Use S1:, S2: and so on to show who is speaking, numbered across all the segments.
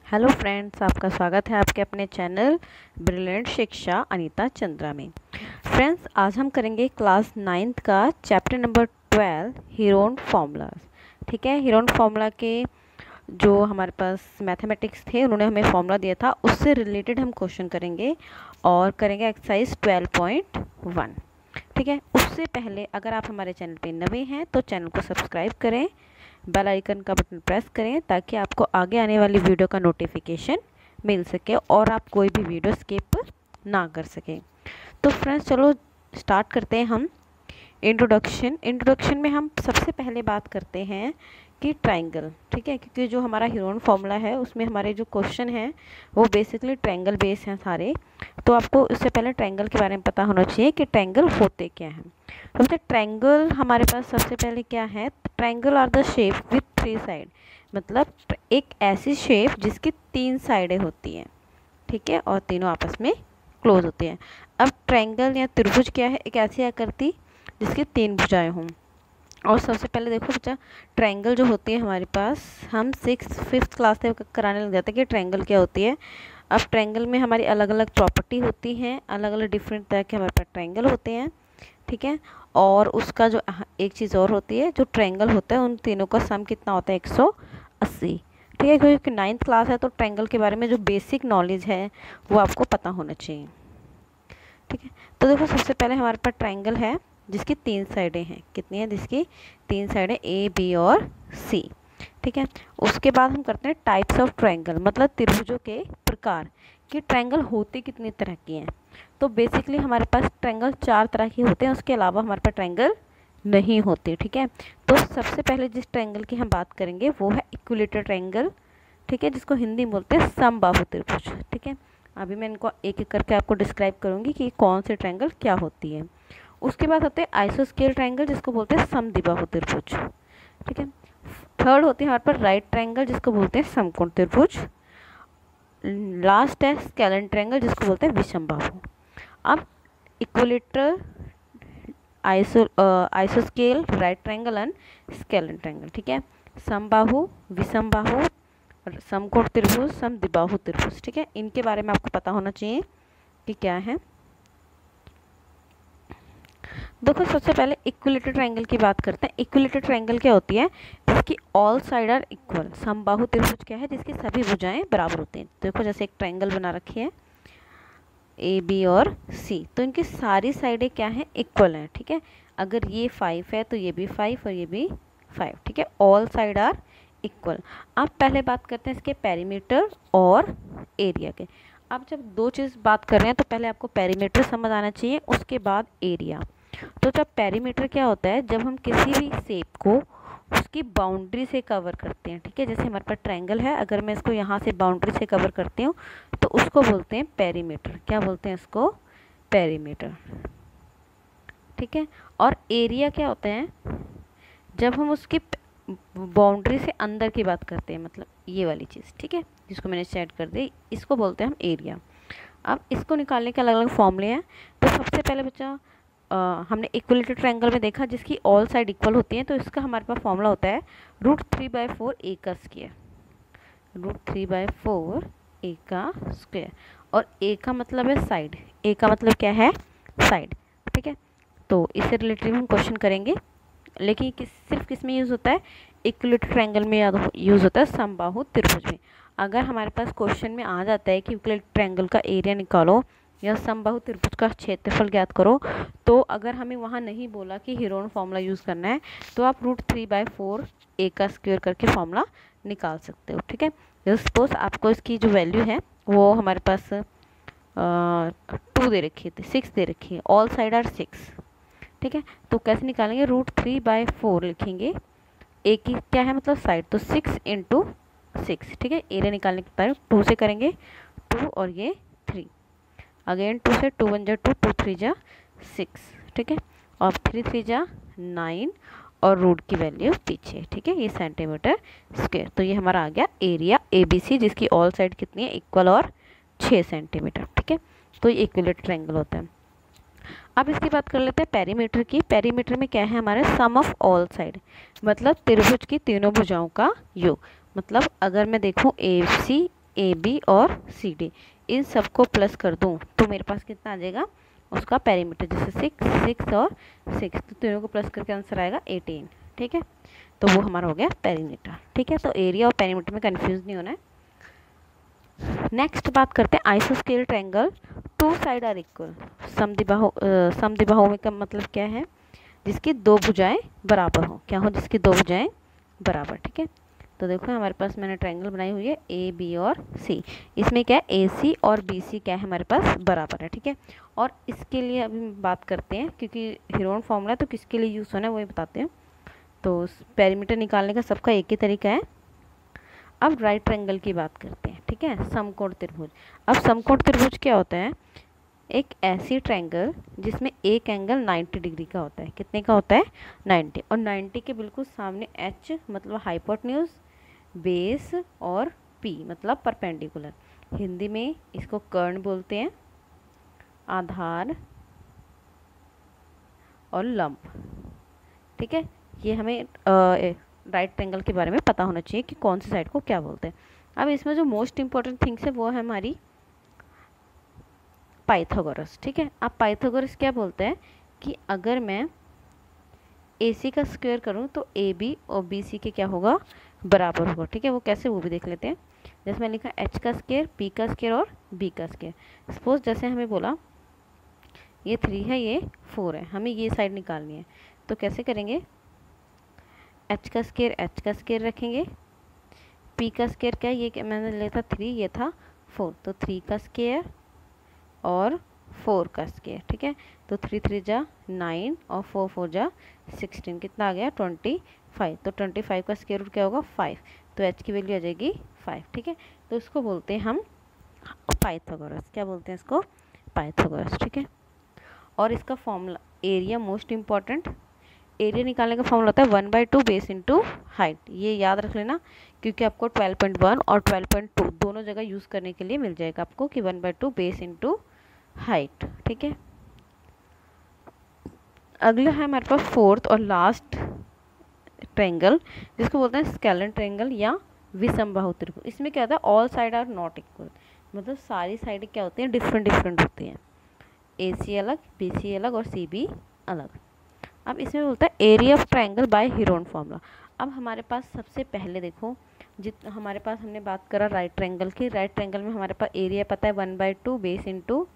S1: Hello friends, आपका स्वागत है आपके अपने चैनल ब्रिलियंट शिक्षा अनीता चंद्रा में। फ्रेंड्स, आज हम करेंगे क्लास 9th का चैप्टर नंबर 12 हीरोन फार्मूलाज। ठीक है, हीरोन फार्मूला के जो हमारे पास मैथमेटिक्स थे उन्होंने हमें फार्मूला दिया था, उससे रिलेटेड हम क्वेश्चन करेंगे और करेंगे एक्सरसाइज 12.1। ठीक है, उससे पहले अगर आप हमारे चैनल पे नए हैं तो चैनल को सब्सक्राइब करें, बेल आइकन का बटन प्रेस करें ताकि आपको आगे आने वाली वीडियो का नोटिफिकेशन मिल सके और आप कोई भी वीडियो स्किप ना कर सकें। तो फ्रेंड्स, चलो स्टार्ट करते हैं हम इंट्रोडक्शन में हम सबसे पहले बात करते हैं कि ट्रायंगल। ठीक है, क्योंकि जो हमारा हीरोन फार्मूला है उसमें हमारे जो क्वेश्चन हैं वो बेसिकली ट्रायंगल बेस हैं सारे। तो आपको इससे पहले ट्रायंगल के बारे में पता होना चाहिए कि ट्रायंगल होते क्या हैं। तो ट्रायंगल हमारे पास सबसे पहले क्या है, triangle are the shape with 3 side, मतलब एक ऐसी शेप जिसकी 3 साइडें होती हैं। ठीक है, और तीनों आपस में क्लोज होती हैं। अब ट्रायंगल या त्रिभुज क्या है, एक ऐसी आकृति जिसकी 3 भुजाएं हों। और सबसे पहले देखो बच्चा, ट्रायंगल जो होती है हमारे पास, हम 5th क्लास से कराने लग जाते हैं कि ट्रायंगल क्या होती है। अब ट्रायंगल में हमारी अलग अलग प्रॉपर्टी होती हैं, अलग अलग डिफरेंट तरह के हमारे पास ट्रायंगल होते हैं। ठीक है, और उसका जो एक चीज़ और होती है, जो ट्रायंगल होता है उन तीनों का सम कितना होता है, 180। ठीक है, क्योंकि 9th क्लास है तो ट्रायंगल के बारे में जो बेसिक नॉलेज है वो आपको पता होना चाहिए। ठीक है, तो देखो सबसे पहले हमारे पास ट्रायंगल है जिसकी 3 साइडें हैं। कितनी है, जिसकी 3 साइडें ए, बी और सी। ठीक है, उसके बाद हम करते हैं टाइप्स ऑफ ट्रायंगल, मतलब त्रिभुजों के प्रकार कि ट्रायंगल होते कितनी तरह की हैं। तो बेसिकली हमारे पास ट्रायंगल 4 तरह के होते हैं, उसके अलावा हमारे पास ट्रायंगल नहीं होते। ठीक है, तो सबसे पहले जिस ट्रायंगल की हम बात करेंगे वो है इक्विलेटरल ट्रायंगल। ठीक है, जिसको हिंदी में बोलते हैं समबाहु त्रिभुज। ठीक है, अभी मैं इनको एक एक करके आपको डिस्क्राइब करूंगी कि कौन से ट्रायंगल क्या होती है। उसके बाद होते हैं आइसोस्केल ट्रायंगल, जिसको बोलते हैं समद्विबाहु त्रिभुज। ठीक है, थर्ड होती है हमारे पास राइट ट्रायंगल, जिसको बोलते हैं समकोण त्रिभुज। लास्ट है स्केलेन ट्रायंगल, जिसको बोलते हैं विषमबाहु। अब इक्विलेटरल, आइसोस्केल, right triangle and scalene triangle. ठीक है, समबाहु, विषमबाहु, समकोण त्रिभुज, समद्विबाहु त्रिभुज। ठीक है, इनके बारे में आपको पता होना चाहिए कि क्या है। देखो सबसे पहले इक्विलेटरल ट्रायंगल की बात करते हैं। इक्विलेटरल ट्रायंगल क्या होती है, जिसकी ऑल साइड आर इक्वल। समबाहु त्रिभुज क्या है, जिसकी सभी भुजाएं बराबर होती हैं। देखो जैसे एक ट्रायंगल बना रखी है ए, बी और सी, तो इनकी सारी साइडें क्या है, इक्वल हैं। ठीक है, अगर ये 5 है तो ये भी 5 और ये भी 5। ठीक है, ऑल साइड आर इक्वल। अब पहले बात करते हैं इसके पेरीमीटर और एरिया के। अब जब दो चीज़ बात कर रहे हैं तो पहले आपको पेरीमीटर समझ आना चाहिए, उसके बाद एरिया। तो जब पेरीमीटर क्या होता है, जब हम किसी भी शेप को उसकी बाउंड्री से कवर करते हैं। ठीक है, जैसे हमारे पास ट्रायंगल है, अगर मैं इसको यहाँ से बाउंड्री से कवर करती हूँ तो उसको बोलते हैं पेरीमीटर। क्या बोलते हैं इसको, पेरीमीटर। ठीक है, और एरिया क्या होता है, जब हम उसकी बाउंड्री से अंदर की बात करते हैं, मतलब ये वाली चीज़। ठीक है, जिसको मैंने सेट कर दी, इसको बोलते हैं हम एरिया। अब इसको निकालने के अलग अलग फॉर्मूले हैं। तो सबसे पहले बच्चा, हमने इक्विलेटरल ट्रायंगल में देखा जिसकी ऑल साइड इक्वल होती हैं, तो इसका हमारे पास फॉर्मूला होता है √3/4 ए का स्क्वायर। √3/4 ए का स्क्वायर, और ए का मतलब है साइड। ए का मतलब क्या है, साइड। ठीक है, तो इससे रिलेटेड हम क्वेश्चन करेंगे, लेकिन सिर्फ किस में यूज़ होता है, इक्विलेटरल ट्रायंगल में यूज़ होता है समबाहु त्रिभुज में। अगर हमारे पास क्वेश्चन में आ जाता है कि इक्विलेटरल ट्रायंगल का एरिया निकालो या समबाहु त्रिभुज का क्षेत्रफल ज्ञात करो, तो अगर हमें वहाँ नहीं बोला कि हीरोन फार्मूला यूज़ करना है तो आप √3/4 ए का स्क्वायर करके फार्मूला निकाल सकते हो। ठीक है, सपोज आपको इसकी जो वैल्यू है वो हमारे पास 2 दे रखी थी, 6 दे रखी है, ऑल साइड आर 6। ठीक है, तो कैसे निकालेंगे, √3/4 लिखेंगे। ए की क्या है मतलब साइड, तो 6 × 6। ठीक है, एरिया निकालने के बाद 2 से करेंगे, 2 और ये 3, अगेन 2 से, 2 1 जा 2, 2 3 जा 6। ठीक है, और 3 3 जा 9, और रूट की वैल्यू पीछे। ठीक है, ये सेंटीमीटर स्क्वायर। तो ये हमारा आ गया एरिया ABC, जिसकी ऑल साइड कितनी है, इक्वल और 6 सेंटीमीटर। ठीक है, तो ये इक्विलेटरल ट्रायंगल होता है। अब इसकी बात कर लेते हैं पेरीमीटर की। पेरीमीटर में क्या है हमारे, सम ऑफ ऑल साइड, मतलब त्रिभुज की तीनों भुजाओं का योग। मतलब अगर मैं देखूं AC ए बी और सी डी, इन सबको प्लस कर दूँ तो मेरे पास कितना आ जाएगा उसका पेरीमीटर, जैसे 6 6 और 6, तो तीनों को प्लस करके आंसर आएगा 18। ठीक है, तो वो हमारा हो गया पेरीमीटर। ठीक है, तो एरिया और पेरीमीटर में कंफ्यूज नहीं होना है। नेक्स्ट बात करते हैं आइसोस्केल triangle, two side are equal, समद्विबाहु में का मतलब क्या है, जिसकी दो भुजाएं बराबर हो। क्या हो, जिसकी दो भुजाएं बराबर। ठीक है, तो देखो हमारे पास मैंने ट्रायंगल बनाई हुई है ए बी और सी, इसमें क्या है ए सी और बी सी क्या है हमारे पास बराबर है। ठीक है, और इसके लिए अभी बात करते हैं, क्योंकि हीरोन फॉर्मूला तो किसके लिए यूज़ होना है वही बताते हैं। तो पेरीमीटर निकालने का सबका एक ही तरीका है। अब राइट ट्रायंगल की बात करते हैं। ठीक है, समकोण त्रिभुज। अब समकोण त्रिभुज क्या होता है, एक ऐसी ट्रायंगल जिसमें एक एंगल 90 डिग्री का होता है। कितने का होता है, 90, और 90 के बिल्कुल सामने एच मतलब हाइपोटेन्यूज, बेस और पी मतलब परपेंडिकुलर। हिंदी में इसको कर्ण बोलते हैं, आधार और लंब। ठीक है, ये हमें राइट ट्रायंगल के बारे में पता होना चाहिए कि कौन सी साइड को क्या बोलते हैं। अब इसमें जो मोस्ट इंपॉर्टेंट थिंग्स है वो है हमारी पाइथागोरस। ठीक है, अब पाइथागोरस क्या बोलते हैं कि अगर मैं ए सी का स्क्वायर करूं तो ए बी और बी सी के क्या होगा, बराबर होगा। ठीक है, वो कैसे वो भी देख लेते हैं। जैसे मैं लिखा एच का स्क्वायर, पी का स्क्वायर और बी का स्क्वायर। सपोज जैसे हमें बोला ये 3 है, ये 4 है, हमें ये साइड निकालनी है, तो कैसे करेंगे, एच का स्क्वायर रखेंगे, पी का स्क्वायर क्या है, ये मैंने लिया था 3, ये था 4, तो 3 का स्क्वायर और 4 का स्क्वायर। ठीक है, तो 3 3 जा 9 और 4 4 जा 16, कितना आ गया 25। तो 25 का स्क्वायर रूट क्या होगा 5, तो एच की वैल्यू आ जाएगी 5। ठीक है, तो इसको बोलते हैं हम पाइथागोरस। क्या बोलते हैं इसको, पाइथागोरस। ठीक है, और इसका formula area, most important area निकालने का फॉर्मूला होता है 1/2 बेस इंटू हाइट। ये याद रख लेना, क्योंकि आपको 12.1 और 12.2 दोनों जगह यूज़ करने के लिए मिल जाएगा आपको कि 1/2 बेस इंटू हाइट। ठीक है, अगला है हमारे पास फोर्थ और लास्ट ट्रायंगल, जिसको बोलते हैं स्केलेन ट्रायंगल या विषमबाहु त्रिभुज। इसमें क्या होता है, all side are not equal, मतलब सारी साइड क्या होती हैं, डिफरेंट होती हैं। ए सी अलग, बी सी अलग और सी बी अलग। अब इसमें बोलता है area of triangle by Heron formula. अब हमारे पास सबसे पहले देखो, हमारे पास हमने बात करा राइट ट्रायंगल की, राइट ट्रायंगल में हमारे पास एरिया पता है 1/2 बेस इंटू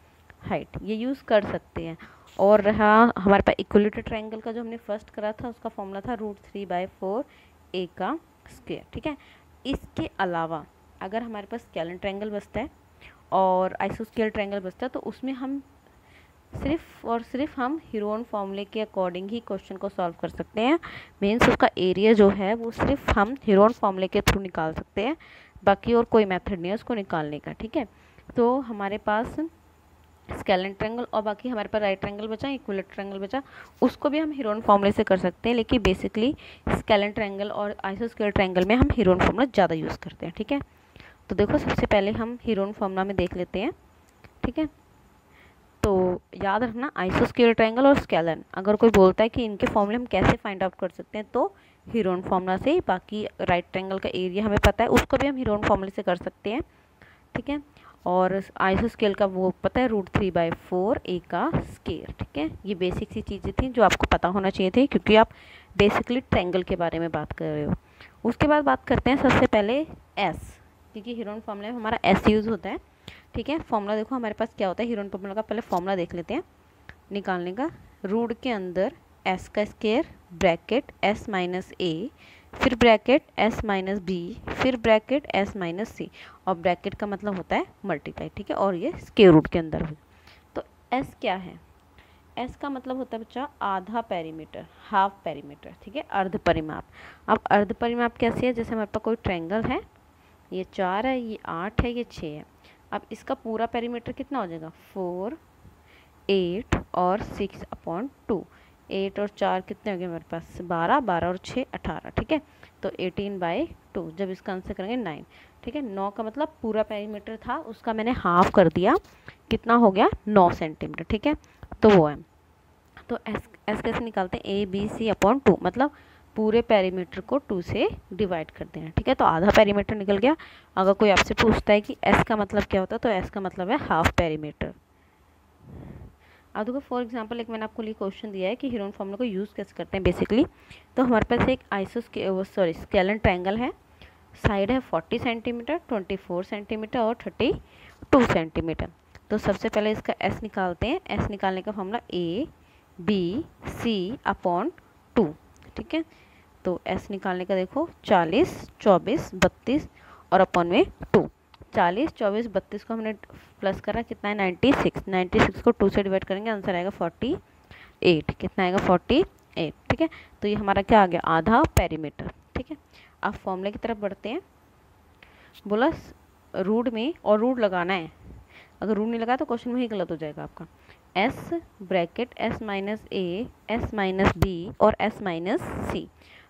S1: हाइट, ये यूज़ कर सकते हैं। और रहा हमारे पास इक्विलेटरल ट्रायंगल का जो हमने फर्स्ट करा था, उसका फॉर्मूला था √3/4 ए का स्क्वायर। ठीक है, इसके अलावा अगर हमारे पास स्केलेन ट्रायंगल बचता है और आइसोस्केल ट्रायंगल बचता है, तो उसमें हम सिर्फ और सिर्फ हम हीरोन फॉर्मूले के अकॉर्डिंग ही क्वेश्चन को सॉल्व कर सकते हैं। मीन्स उसका एरिया जो है वो सिर्फ हम हीरोन फॉर्मूले के थ्रू निकाल सकते हैं, बाकी और कोई मेथड नहीं है उसको निकालने का। ठीक है, तो हमारे पास स्केलेन ट्रायंगल और बाकी हमारे पास राइट ट्रायंगल बचा, इक्विलेटरल ट्रायंगल बचा, उसको भी हम हीरोन फॉर्मूले से कर सकते हैं, लेकिन बेसिकली स्केलेन ट्रायंगल और आइसोस्केल ट्रायंगल में हम हीरोन फॉर्मूला ज़्यादा यूज़ करते हैं। ठीक है, तो देखो सबसे पहले हम हीरोन फॉर्मूला में देख लेते हैं। ठीक है, तो याद रखना आइसोस्केल ट्रायंगल और स्केलेन, अगर कोई बोलता है कि इनके फॉर्मूले हम कैसे फाइंड आउट कर सकते हैं, तो हीरोन फॉर्मूला से। बाकी राइट ट्रायंगल का एरिया हमें पता है, उसको भी हम हीरोन फॉर्मूले से कर सकते हैं। ठीक है, और आइसोस्केल का वो पता है √3/4 ए का स्क्वायर। ठीक है, ये बेसिक सी चीज़ें थी जो आपको पता होना चाहिए थी, क्योंकि आप बेसिकली ट्रायंगल के बारे में बात कर रहे हो। उसके बाद बात करते हैं सबसे पहले एस, क्योंकि हीरोन फॉर्मूले में हमारा एस यूज़ होता है। ठीक है, फॉर्मूला देखो हमारे पास क्या होता है, हीरोन फॉर्मूला का पहले फॉर्मूला देख लेते हैं निकालने का। रूट के अंदर एस का स्क्वायर, ब्रैकेट एस माइनस ए, फिर ब्रैकेट एस माइनस बी, फिर ब्रैकेट एस माइनस सी, और ब्रैकेट का मतलब होता है मल्टीप्लाई। ठीक है, और ये स्क्वायर रूट के अंदर भी। तो एस क्या है, एस का मतलब होता है बच्चा आधा पेरीमीटर, हाफ पेरीमीटर। ठीक है, अर्ध परिमाप। अब अर्ध परिमाप कैसे है, जैसे हमारे पास कोई ट्रायंगल है, ये 4 है, ये 8 है, ये 6 है। अब इसका पूरा पेरीमीटर कितना हो जाएगा, 4 8 और 6/2। 8 और 4 कितने हो गए हमारे पास, 12, 12 और 6 18। ठीक है, तो 18/2, जब इसका आंसर करेंगे 9। ठीक है, 9 का मतलब पूरा पेरीमीटर था, उसका मैंने हाफ कर दिया, कितना हो गया 9 सेंटीमीटर। ठीक है, तो वो है। तो एस कैसे निकालते हैं, A B C/2, मतलब पूरे पेरीमीटर को 2 से डिवाइड कर देना, ठीक है। तो आधा पेरीमीटर निकल गया। अगर कोई आपसे पूछता है कि एस का मतलब क्या होता है, तो एस का मतलब है हाफ पेरीमीटर। अब देखो फॉर एग्जांपल एक मैंने आपको लिए क्वेश्चन दिया है कि हेरोन फॉर्मूला को यूज़ कैसे करते हैं बेसिकली। तो हमारे पास एक स्केलर ट्रायंगल है, साइड है 40 सेंटीमीटर, 24 सेंटीमीटर और 32 सेंटीमीटर। तो सबसे पहले इसका एस निकालते हैं। एस निकालने का formula a B c upon 2, ठीक है। तो एस निकालने का देखो 40, 24, 32 और अपॉन में 2। 40, 24, 32 को हमने प्लस करा, कितना है 96। 96 को 2 से डिवाइड करेंगे, आंसर आएगा 48। कितना आएगा 48, ठीक है। तो ये हमारा क्या आ गया, आधा पेरीमीटर, ठीक है। अब फॉर्मूले की तरफ बढ़ते हैं। बोला रूट में, और रूट लगाना है, अगर रूट नहीं लगाया तो क्वेश्चन में ही गलत हो जाएगा आपका। S bracket S minus A, S minus B और एस माइनस सी।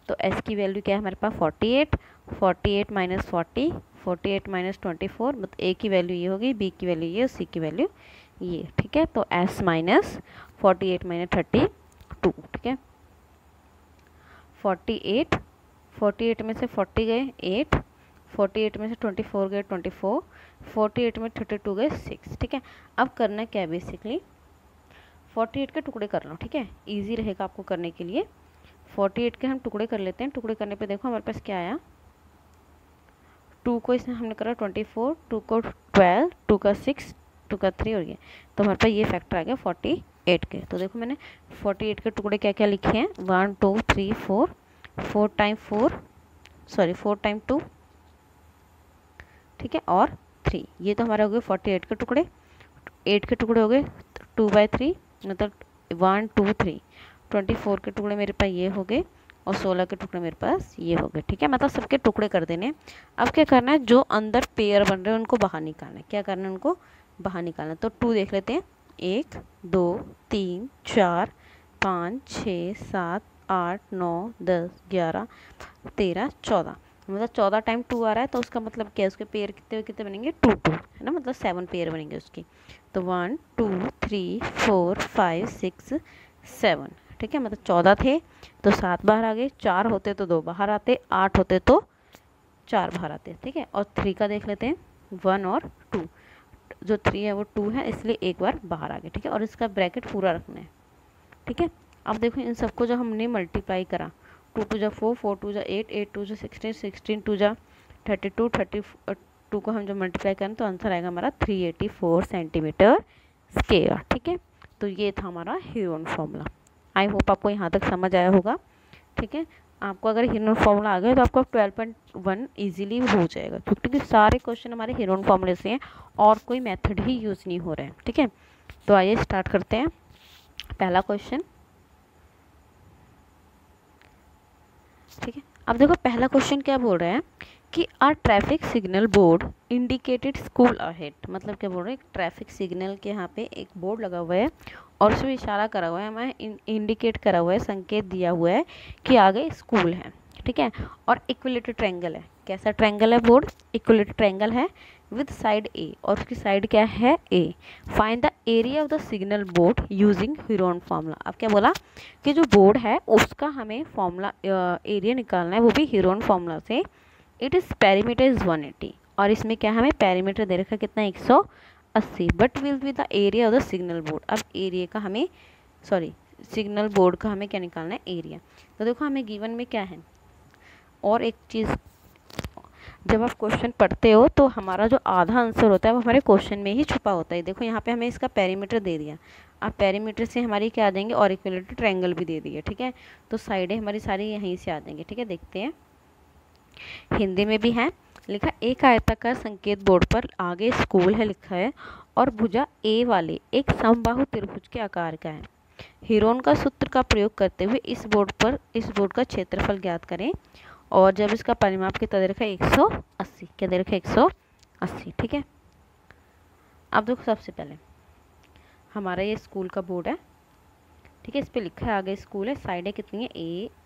S1: तो एस की वैल्यू क्या है हमारे पास 48, 48 माइनस 40, 48 माइनस 24, मतलब ए की वैल्यू ये होगी, बी की वैल्यू ये, सी की वैल्यू ये, ठीक है। तो एस माइनस 48 माइनस 32, ठीक है। 48 में से 40 गए 8, 48 में से 24 गए 24, 48 में 32 गए 6, ठीक है। अब करना क्या है बेसिकली, 48 के टुकड़े कर लो, ठीक है, इजी रहेगा आपको करने के लिए। 48 के हम टुकड़े कर लेते हैं। टुकड़े करने पे देखो हमारे पास क्या आया, 2 को इसमें हमने करा 24, 2 को 12, 2 का 6, 2 का 3 और ये, तो हमारे पास ये फैक्टर आ गया 48 के। तो देखो मैंने 48 के टुकड़े क्या क्या लिखे हैं, 1 2 3 4, 4 टाइम 2, ठीक है, और 3। ये तो हमारे हो गए 48 के टुकड़े। 8 के टुकड़े हो गए 2/3, मतलब 1 2 3। 24 के टुकड़े मेरे पास ये हो गए और 16 के टुकड़े मेरे पास ये हो गए, ठीक है। मतलब सबके टुकड़े कर देने। अब क्या करना है, जो अंदर पेयर बन रहे हैं उनको बाहर निकालना है। क्या करना है, उनको बाहर निकालना है। तो 2 देख लेते हैं, 1 2 3 4 5 6 7 8 9 10 11 13 14, मतलब 14 टाइम 2 आ रहा है। तो उसका मतलब क्या है, उसके पेयर कितने बनेंगे, 2 2, है ना, मतलब 7 पेयर बनेंगे उसकी। तो 1 2 3 4 5 6 7, ठीक है, मतलब 14 थे तो 7 बाहर आ गए, 4 होते तो 2 बाहर आते, 8 होते तो 4 बाहर आते, ठीक है। और 3 का देख लेते हैं, 1 और 2, जो 3 है वो 2 है, इसलिए एक बार बाहर आ गए, ठीक है। और इसका ब्रैकेट पूरा रखना है, ठीक है। अब देखो इन सबको जो हमने मल्टीप्लाई करा, 2 2 जा 4, 4 2 जा 8, 8 2 जा 16, 16 2 जा 32, 32 को हम जब मल्टीप्लाई करें तो आंसर आएगा हमारा 384 सेंटीमीटर स्क्वायर, ठीक है। तो ये था हमारा हेरोन फॉर्मूला। आई होप आपको यहाँ तक समझ आया होगा, ठीक है। आपको अगर हेरोन फॉर्मूला आ गया तो आपको 12.1 इजीली हो जाएगा, क्योंकि सारे क्वेश्चन हमारे हेरोन फॉर्मूले से हैं और कोई मेथड ही यूज़ नहीं हो रहा है, ठीक है। तो आइए स्टार्ट करते हैं। पहला क्वेश्चन, ठीक है। अब देखो पहला क्वेश्चन क्या बोल रहा है कि are traffic signal board indicated school ahead, मतलब क्या बोल रहे हैं, ट्रैफिक सिग्नल के यहाँ पे एक बोर्ड लगा हुआ है और उसमें इशारा करा हुआ है, हमें इंडिकेट करा हुआ है, संकेत दिया हुआ है कि आगे स्कूल है, ठीक है। और इक्विलेटरल ट्रायंगल है। कैसा ट्रायंगल है बोर्ड, इक्विलेटरल ट्रायंगल है विद साइड ए, और उसकी साइड क्या है A. Find the area of the signal board using Heron formula. अब क्या बोला कि जो बोर्ड है उसका हमें फॉर्मूला एरिया निकालना है, वो भी हेरोन फार्मूला से। इट इज़ पेरीमीटर इज़ 180, और इसमें क्या हमें पेरीमीटर दे रखा है कितना 180, but will be the area of the signal board. अब एरिया का हमें सिग्नल बोर्ड का हमें क्या निकालना है, एरिया। तो देखो हमें गिवन में क्या है, और एक चीज़, जब आप क्वेश्चन पढ़ते हो तो हमारा जो आधा आंसर होता है वो हमारे क्वेश्चन में ही छुपा होता है। देखो यहाँ पे हमें इसका पेरीमीटर दे दिया, अब पेरीमीटर से हमारी क्या आ देंगे, और इक्विलेटरल ट्रायंगल भी दे दिया, ठीक है। तो साइडें हमारी सारी यहीं से आ देंगे, ठीक है। देखते हैं, हिंदी में भी है लिखा, एक आयताकार संकेत बोर्ड पर आगे स्कूल है लिखा है और भुजा ए वाले एक समबाहु त्रिभुज के आकार का है। हेरोन का सूत्र का प्रयोग करते हुए इस बोर्ड का क्षेत्रफल ज्ञात करें, और जब इसका परिमाप कितना दे रखा है 180, क्या दे रखा है 180, ठीक है। अब देखो सबसे पहले हमारा ये स्कूल का बोर्ड है, ठीक है, इस पे लिखा है आगे स्कूल है, साइडें कितनी है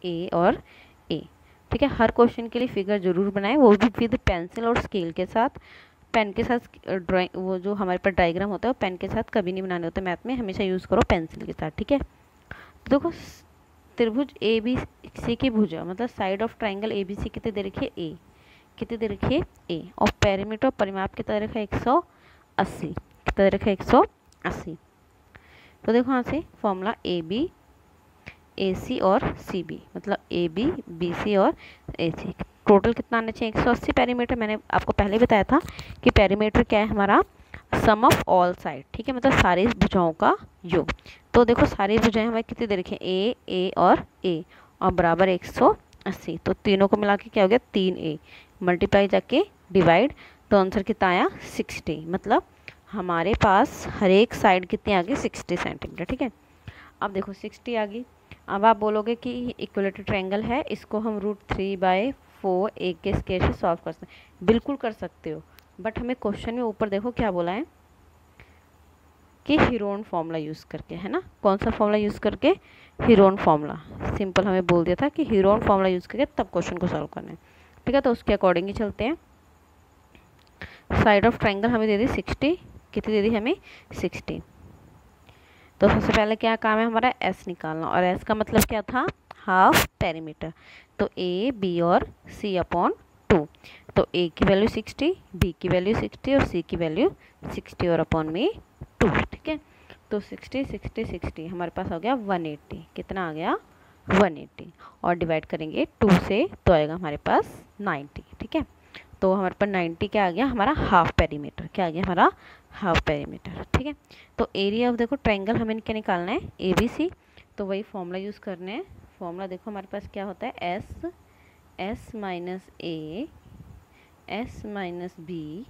S1: ए और ए, ठीक है। हर क्वेश्चन के लिए फिगर जरूर बनाएं, वो भी विद पेंसिल और स्केल के साथ। पेन के साथ ड्राइंग, वो जो हमारे पास डायग्राम होता है वो पेन के साथ कभी नहीं बनाने होते मैथ में, हमेशा यूज़ करो पेंसिल के साथ, ठीक है। तो देखो त्रिभुज ए बी सी की भुजा मतलब side of triangle A B C कितने दे रखी है ए, कितने दे रखी है ए, और पेरीमीटर परिमाप कितना दे रखा है 180, कितना दे रखा है 180। तो देखो यहाँ से फॉर्मूला ए बी ए सी और सी बी मतलब ए बी बी सी और ए सी, टोटल कितना आना चाहिए 180 पेरीमीटर। मैंने आपको पहले बताया था कि पेरीमीटर क्या है हमारा, सम ऑफ ऑल साइड, ठीक है, मतलब सारी भुजाओं का योग। तो देखो सारी भुजाएं हमें कितनी दे रखी है ए और बराबर 180, तो तीनों को मिला के क्या हो गया 3a, मल्टीप्लाई जाके डिवाइड, तो आंसर कितना आया 60, मतलब हमारे पास हर एक साइड कितनी आ गई 60 सेंटीमीटर, ठीक है। अब देखो 60 आ गई। अब आप बोलोगे कि इक्विलेटरल ट्रायंगल है, इसको हम √3/4 a के स्क्वायर से सॉल्व कर सकते हैं, बिल्कुल कर सकते हो, बट हमें क्वेश्चन में ऊपर देखो क्या बोला है कि हीरोन फॉर्मूला यूज़ करके, है ना, कौन सा फॉर्मूला यूज़ करके, हीरोन फॉर्मूला, सिंपल हमें बोल दिया था कि हीरोन फॉर्मूला यूज़ करके तब क्वेश्चन को सॉल्व करना है, ठीक है। तो उसके अकॉर्डिंग ही चलते हैं। साइड ऑफ ट्रायंगल हमें दे दी 60, कितनी दे दी हमें 60। तो सबसे पहले क्या काम है हमारा एस निकालना, और एस का मतलब क्या था हाफ पेरीमीटर, तो ए बी और सी अपॉन 2, तो ए की वैल्यू 60, बी की वैल्यू 60 और सी की वैल्यू 60 और अपॉन में 2, ठीक है। तो 60 60 60 हमारे पास हो गया 180, कितना आ गया 180, और डिवाइड करेंगे 2 से तो आएगा हमारे पास 90, ठीक है। तो हमारे पास 90 क्या आ गया हमारा हाफ पेरीमीटर, क्या आ गया हमारा हाफ पेरीमीटर, ठीक है। तो एरिया ऑफ देखो ट्रायंगल हमें क्या निकालना है ए बी सी, तो वही फॉर्मूला यूज़ करना है। फॉर्मूला देखो हमारे पास क्या होता है S minus A, S minus B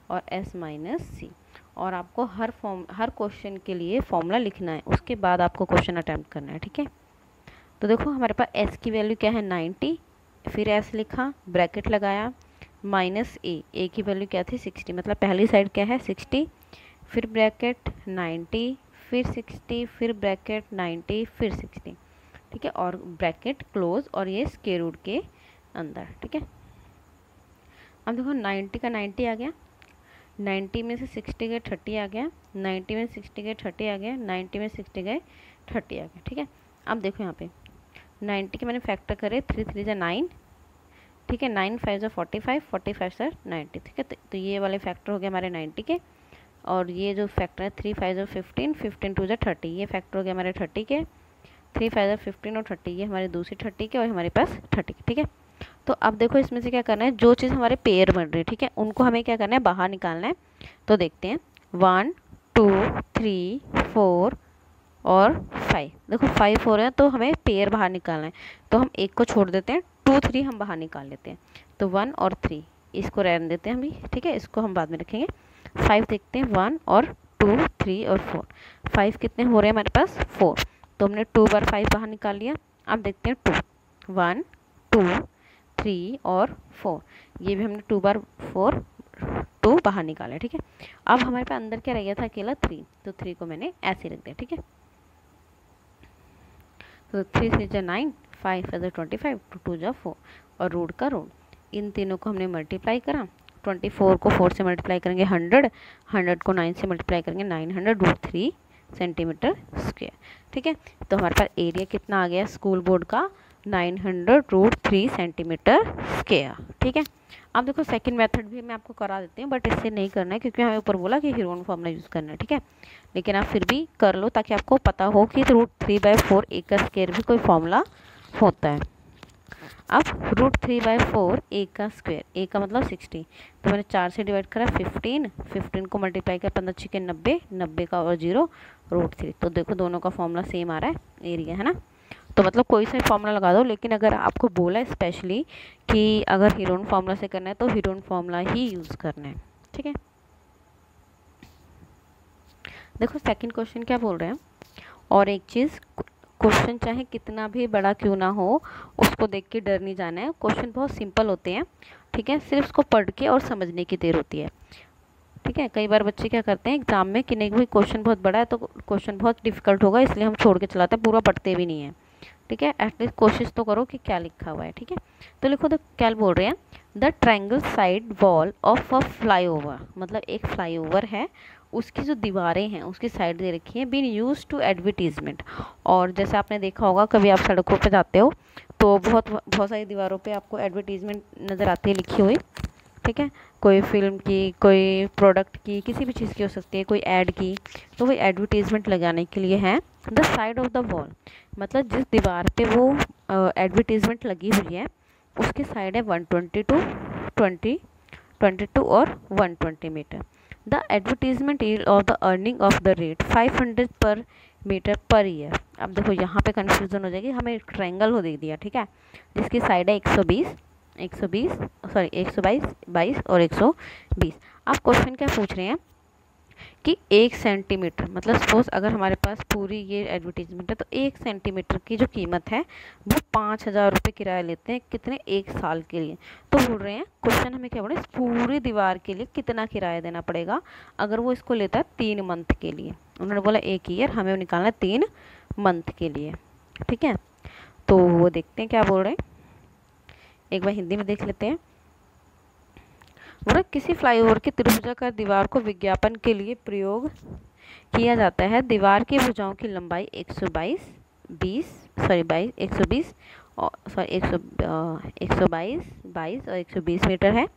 S1: और एस माइनस सी, और आपको हर क्वेश्चन के लिए फॉर्मूला लिखना है, उसके बाद आपको क्वेश्चन अटैम्प्ट करना है, ठीक है। तो देखो हमारे पास एस की वैल्यू क्या है 90, फिर एस लिखा, ब्रैकेट लगाया, माइनस ए की वैल्यू क्या थी 60, मतलब पहली साइड क्या है 60, फिर ब्रैकेट 90, फिर 60, फिर ब्रैकेट 90, फिर 60, ठीक है, और ब्रैकेट क्लोज, और ये स्क्वायर रूट के अंदर, ठीक है। अब देखो 90 का 90 आ गया, 90 में से 60 गए 30 आ गया, 90 में 60 गए 30 आ गया, 90 में 60 गए 30 आ गया, ठीक है। अब देखो यहाँ पे 90 के मैंने फैक्टर करे 3 3 जा 9, ठीक है, 9 5 जा 45, 45 सर 90, ठीक है। तो ये वाले फैक्टर हो गए हमारे 90 के, और ये जो फैक्टर है 3 5 जा 15, 15 2 जा 30, ये फैक्टर हो गया हमारे 30 के, 3 5 जा 15 और 30 ये हमारे दूसरी 30 के, और हमारे पास 30 के, ठीक है। तो अब देखो इसमें से क्या करना है, जो चीज़ हमारे पेयर बन रही है, ठीक है, उनको हमें क्या करना है बाहर निकालना है। तो देखते हैं 1 2 3 4 और 5, देखो 5 हो रहे हैं तो हमें पेयर बाहर निकालना है, तो हम एक को छोड़ देते हैं, 2 3 हम बाहर निकाल लेते हैं, तो 1 और 3 इसको रहने देते हैं हम भी, ठीक है, इसको हम बाद में रखेंगे। 5 देखते हैं 1 और 2 3 और 4, 5 कितने हो रहे हैं हमारे पास 4, तो हमने 2 बार 5 बाहर निकाल लिया। अब देखते हैं 2 1 2 3 और 4, ये भी हमने 2 बार 4 2 बाहर निकाला, ठीक है। अब हमारे पास अंदर क्या रह गया था अकेला 3, तो 3 को मैंने ऐसे रख दिया, ठीक है। तो 3 3 जा 9, 5 5 जा 25, 2 जा 4, और रूट का रूट, इन तीनों को हमने मल्टीप्लाई करा, 24 को 4 से मल्टीप्लाई करेंगे 100, 100 को 9 से मल्टीप्लाई करेंगे 900 √3 सेंटीमीटर स्क्वायर, ठीक है। तो हमारे पास एरिया कितना आ गया स्कूल बोर्ड का 900 √3 सेंटीमीटर स्क्वायर, ठीक है। अब देखो सेकंड मेथड भी मैं आपको करा देती हूँ, बट इससे नहीं करना है क्योंकि हमें ऊपर बोला कि हीरोन फॉर्मूला यूज़ करना है, ठीक है, लेकिन आप फिर भी कर लो ताकि आपको पता हो कि √3/4 ए का स्क्वायर भी कोई फॉर्मूला होता है। अब √3/4 ए का स्क्वायर, ए का मतलब 60, तो मैंने 4 से डिवाइड करा 15, 15 को मल्टीप्लाई किया 15 6 90, 90 का और 0 √3, तो देखो दोनों का फॉर्मूला सेम आ रहा है एरिया, है ना। तो मतलब कोई सा फॉर्मूला लगा दो, लेकिन अगर आपको बोला है स्पेशली कि अगर हीरोन फॉर्मूला से करना है तो हीरोन फॉर्मूला ही यूज़ करना है, ठीक है। देखो सेकंड क्वेश्चन क्या बोल रहे हैं, और एक चीज़, क्वेश्चन चाहे कितना भी बड़ा क्यों ना हो उसको देख के डर नहीं जाना है, क्वेश्चन बहुत सिंपल होते हैं, ठीक है, सिर्फ उसको पढ़ के और समझने की देर होती है, ठीक है। कई बार बच्चे क्या करते हैं एग्जाम में कि नहीं भाई क्वेश्चन बहुत बड़ा है तो क्वेश्चन बहुत डिफिकल्ट होगा इसलिए हम छोड़ के चलाते हैं, पूरा पढ़ते भी नहीं है, ठीक है। एटलीस्ट कोशिश तो करो कि क्या लिखा हुआ है, ठीक है। तो लिखो तो क्या बोल रहे हैं, the triangle side wall of a flyover, मतलब एक फ्लाईओवर है, उसकी जो दीवारें हैं उसकी साइड दे रखी है, बीन यूज टू एडवर्टीजमेंट, और जैसे आपने देखा होगा कभी आप सड़कों पे जाते हो तो बहुत बहुत सारी दीवारों पे आपको एडवर्टीज़मेंट नज़र आती है लिखी हुई, ठीक है, कोई फिल्म की, कोई प्रोडक्ट की, किसी भी चीज़ की हो सकती है, कोई ऐड की, तो वही एडवर्टीज़मेंट लगाने के लिए है। The side of the wall, मतलब जिस दीवार पे वो एडवर्टीज़मेंट लगी हुई है उसकी साइड है 122 और 120 metre. The advertisement yield of the earning of the rate 500 per metre per year. अब देखो यहाँ पे कंफ्यूजन हो जाएगी, हमें एक ट्रायंगल हो दे दिया, ठीक है, जिसकी साइड है 122 22 और 120। अब क्वेश्चन क्या पूछ रहे हैं कि 1 सेंटीमीटर, मतलब सपोज अगर हमारे पास पूरी ये एडवर्टीजमेंट है तो 1 सेंटीमीटर की जो कीमत है वो 5,000 रुपये किराया लेते हैं, कितने, 1 साल के लिए। तो बोल रहे हैं क्वेश्चन हमें क्या बोले, पूरी दीवार के लिए कितना किराया देना पड़ेगा अगर वो इसको लेता है 3 मंथ के लिए। उन्होंने बोला 1 ईयर, हमें निकालना है 3 मंथ के लिए, ठीक है। तो वो देखते हैं क्या बोल रहे हैं, एक बार हिंदी में देख लेते हैं। किसी फ्लाईओवर की त्रिभुजाकार दीवार को विज्ञापन के लिए प्रयोग किया जाता है। दीवार की भुजाओं की लंबाई 122 और 120 मीटर है।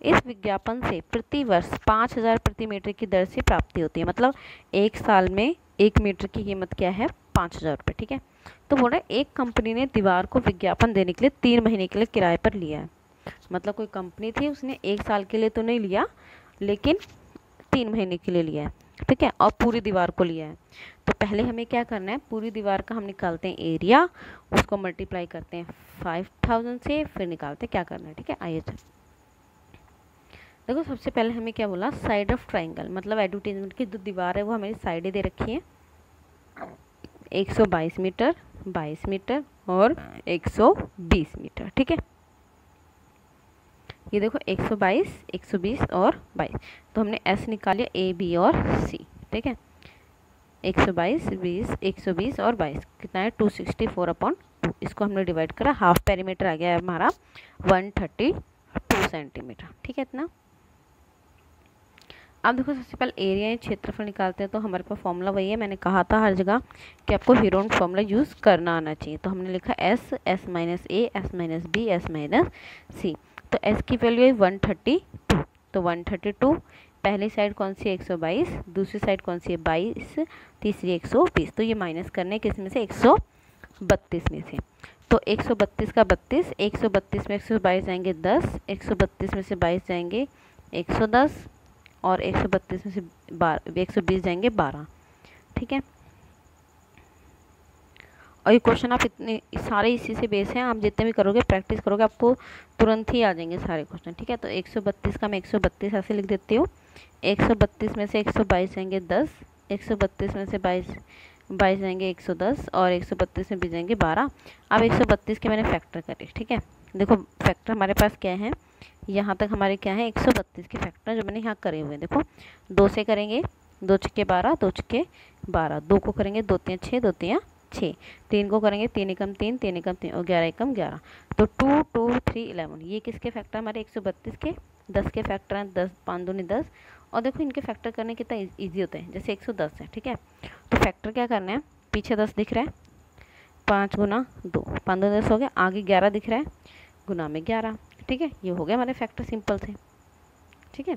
S1: इस विज्ञापन से प्रति वर्ष 5,000 प्रति मीटर की दर से प्राप्ति होती है, मतलब 1 साल में 1 मीटर की कीमत क्या है, 5,000 रुपये, ठीक है। तो बोल रहा है एक कंपनी ने दीवार को विज्ञापन देने के लिए 3 महीने के लिए किराए पर लिया है। मतलब कोई कंपनी थी, उसने 1 साल के लिए तो नहीं लिया लेकिन 3 महीने के लिए लिया है, ठीक है, और पूरी दीवार को लिया है। तो पहले हमें क्या करना है, पूरी दीवार का हम निकालते हैं एरिया, उसको मल्टीप्लाई करते हैं 5,000 से, फिर निकालते हैं क्या करना है, ठीक है। आइए देखो, सबसे पहले हमें क्या बोला, साइड ऑफ ट्राइंगल, मतलब एडवर्टीजमेंट की जो दीवार है वो हमें साइडें दे रखी है, 122 मीटर, 22 मीटर और 120 मीटर, ठीक है। ये देखो 122, 120 और 22, तो हमने एस निकाल लिया, ए, बी और सी, ठीक है। 122, 20, 120 और 22 कितना है, 264/2। इसको हमने डिवाइड करा, हाफ पेरीमीटर आ गया है हमारा 132 सेंटीमीटर, ठीक है इतना। अब देखो, सबसे पहले एरिया या क्षेत्रफल निकालते हैं, तो हमारे पास फॉर्मूला वही है, मैंने कहा था हर जगह कि आपको हीरोन फॉर्मूला यूज़ करना आना चाहिए। तो हमने लिखा S, S minus A, S minus B, S minus C. तो s की वैल्यू है 132, तो 132, पहली साइड कौन सी है 122, दूसरी साइड कौन सी है 22, तीसरी 120, तो ये माइनस करने किस में से 132 में से। तो 132 का 32, 132 में 122 जाएंगे 10, 132 में से 22 जाएंगे 110 और 132 में से 120 जाएंगे 12, ठीक है। और ये क्वेश्चन आप इतने सारे इसी से बेस हैं, आप जितने भी करोगे, प्रैक्टिस करोगे, आपको तुरंत ही आ जाएंगे सारे क्वेश्चन, ठीक है। तो 132 का मैं 132 ऐसे लिख देती हूँ, 132 में से 122 जाएंगे 10, 132 में से 22 जाएंगे 110 और 132 में भी जाएंगे 12। अब 132 के मैंने फैक्टर करे, ठीक है। देखो फैक्टर हमारे पास क्या है, यहाँ तक हमारे क्या है 132 के फैक्टर जो मैंने यहाँ करे हुए हैं। देखो 2 से करेंगे, 2 छक्के 12, 2 छक्के 12, 2 को करेंगे 2 3 6, 2 3 6, 3 को करेंगे 3 एकम 3, 3 एकम 3 और 11 एकम 11, तो 2 2 3 11। ये किसके फैक्टर हमारे 132 के, 10 के फैक्टर हैं, 10 5 दूनी 10, और देखो इनके फैक्टर करने कितना ईजी होता है, जैसे 110 है, ठीक है। तो फैक्टर क्या करना है, पीछे 10 दिख रहा है, 5 गुना 2, 5 दूनी 10 हो गया, आगे 11 दिख रहा है, गुना में 11, ठीक है। ये हो गया हमारे फैक्टर सिंपल से, ठीक है।